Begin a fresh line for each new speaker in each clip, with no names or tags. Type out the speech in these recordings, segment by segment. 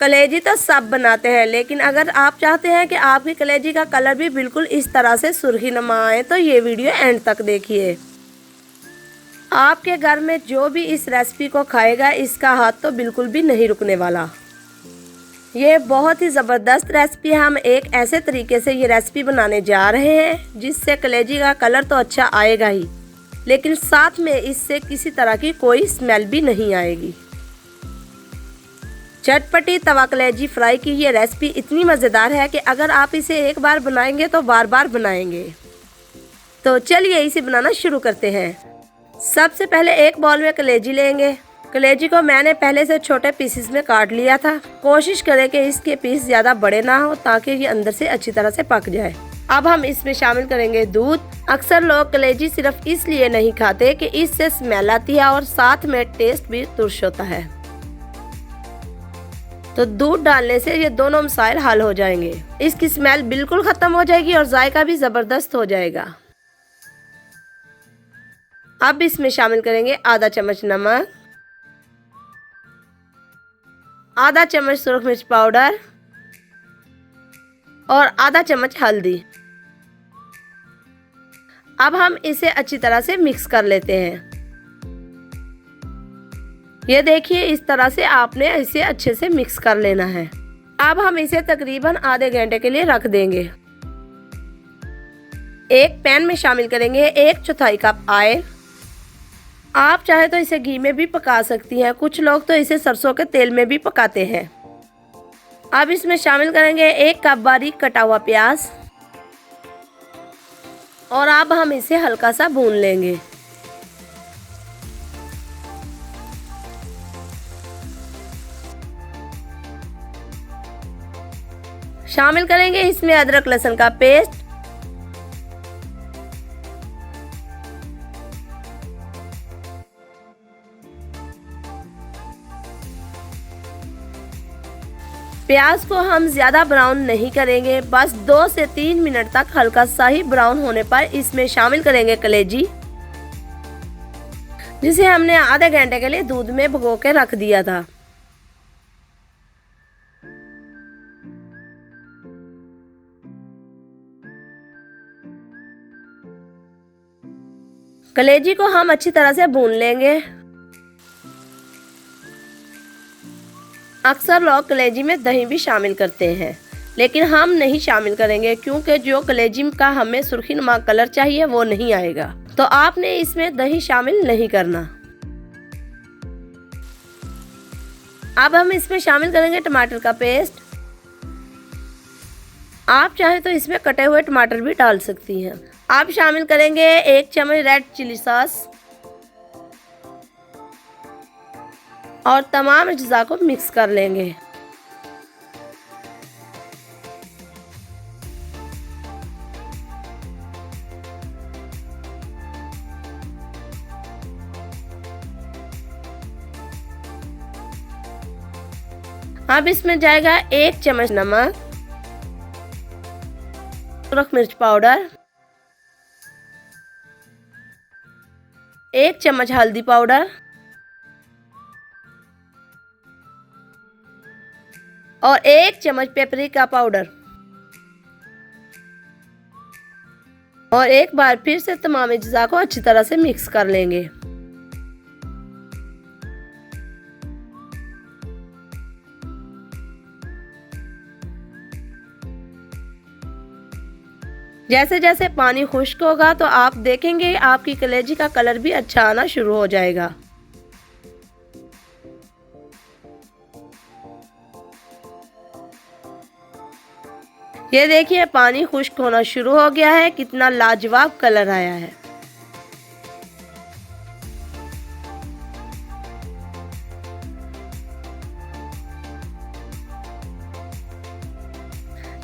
कलेजी तो सब बनाते हैं, लेकिन अगर आप चाहते हैं कि आपकी कलेजी का कलर भी बिल्कुल इस तरह से सुर्खी नमा आए तो ये वीडियो एंड तक देखिए। आपके घर में जो भी इस रेसिपी को खाएगा इसका हाथ तो बिल्कुल भी नहीं रुकने वाला। ये बहुत ही ज़बरदस्त रेसिपी है। हम एक ऐसे तरीके से ये रेसिपी बनाने जा रहे हैं जिससे कलेजी का कलर तो अच्छा आएगा ही, लेकिन साथ में इससे किसी तरह की कोई स्मेल भी नहीं आएगी। चटपटी तवा कलेजी फ्राई की ये रेसिपी इतनी मज़ेदार है कि अगर आप इसे एक बार बनाएंगे तो बार बार बनाएंगे। तो चलिए इसे बनाना शुरू करते हैं। सबसे पहले एक बाउल में कलेजी लेंगे। कलेजी को मैंने पहले से छोटे पीसेस में काट लिया था। कोशिश करें कि इसके पीस ज़्यादा बड़े ना हो ताकि ये अंदर से अच्छी तरह से पक जाए। अब हम इसमें शामिल करेंगे दूध। अक्सर लोग कलेजी सिर्फ इसलिए नहीं खाते कि इससे स्मेल आती है और साथ में टेस्ट भी तुर्श होता है, तो दूध डालने से ये दोनों मसाइल हल हो जाएंगे। इसकी स्मेल बिल्कुल खत्म हो जाएगी और जायका भी जबरदस्त हो जाएगा। अब इसमें शामिल करेंगे आधा चम्मच नमक, आधा चम्मच सुरख मिर्च पाउडर और आधा चम्मच हल्दी। अब हम इसे अच्छी तरह से मिक्स कर लेते हैं। ये देखिए इस तरह से आपने इसे अच्छे से मिक्स कर लेना है। अब हम इसे तकरीबन आधे घंटे के लिए रख देंगे। एक पैन में शामिल करेंगे 1/4 कप ऑयल। आप चाहे तो इसे घी में भी पका सकती हैं, कुछ लोग तो इसे सरसों के तेल में भी पकाते हैं। अब इसमें शामिल करेंगे 1 कप बारीक कटा हुआ प्याज और अब हम इसे हल्का सा भून लेंगे। शामिल करेंगे इसमें अदरक लहसुन का पेस्ट, प्याज को हम ज्यादा ब्राउन नहीं करेंगे, बस 2 से 3 मिनट तक हल्का सा ही ब्राउन होने पर इसमें शामिल करेंगे कलेजी, जिसे हमने आधे घंटे के लिए दूध में भिगो के रख दिया था। कलेजी को हम अच्छी तरह से भून लेंगे। अक्सर लोग कलेजी में दही भी शामिल करते हैं, लेकिन हम नहीं शामिल करेंगे क्योंकि जो कलेजी का हमें सुर्खी नुमा कलर चाहिए वो नहीं आएगा, तो आपने इसमें दही शामिल नहीं करना। अब हम इसमें शामिल करेंगे टमाटर का पेस्ट। आप चाहे तो इसमें कटे हुए टमाटर भी डाल सकती हैं। अब शामिल करेंगे 1 चम्मच रेड चिली सॉस और तमाम अज्जा को मिक्स कर लेंगे। अब इसमें जाएगा 1 चम्मच नमक, सुरख मिर्च पाउडर, 1 चम्मच हल्दी पाउडर और 1 चम्मच पेपरिका पाउडर, और एक बार फिर से तमाम अज्जा को अच्छी तरह से मिक्स कर लेंगे। जैसे जैसे पानी खुश्क होगा तो आप देखेंगे आपकी कलेजी का कलर भी अच्छा आना शुरू हो जाएगा। ये देखिए पानी खुश्क होना शुरू हो गया है, कितना लाजवाब कलर आया है।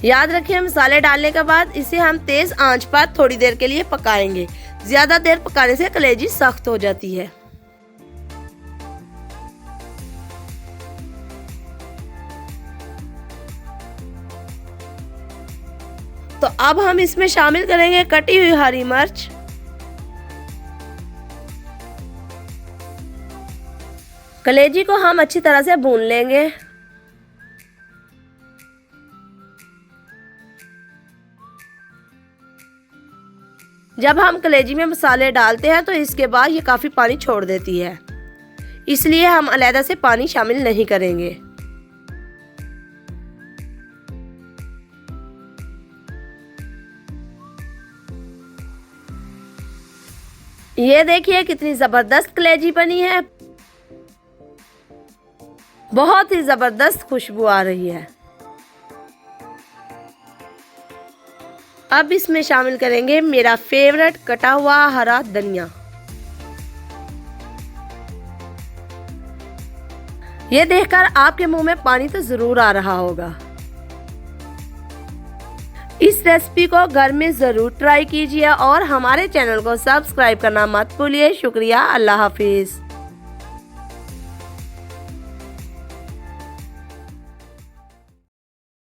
याद रखिए मसाले डालने के बाद इसे हम तेज आंच पर थोड़ी देर के लिए पकाएंगे। ज्यादा देर पकाने से कलेजी सख्त हो जाती है। तो अब हम इसमें शामिल करेंगे कटी हुई हरी मिर्च, कलेजी को हम अच्छी तरह से भून लेंगे। जब हम कलेजी में मसाले डालते हैं तो इसके बाद ये काफ़ी पानी छोड़ देती है, इसलिए हम अलहदा से पानी शामिल नहीं करेंगे। ये देखिए कितनी ज़बरदस्त कलेजी बनी है, बहुत ही ज़बरदस्त खुशबू आ रही है। अब इसमें शामिल करेंगे मेरा फेवरेट कटा हुआ हरा धनिया। ये देखकर आपके मुंह में पानी तो ज़रूर आ रहा होगा। इस रेसिपी को घर में ज़रूर ट्राई कीजिए और हमारे चैनल को सब्सक्राइब करना मत भूलिए। शुक्रिया, अल्लाह हाफिज़।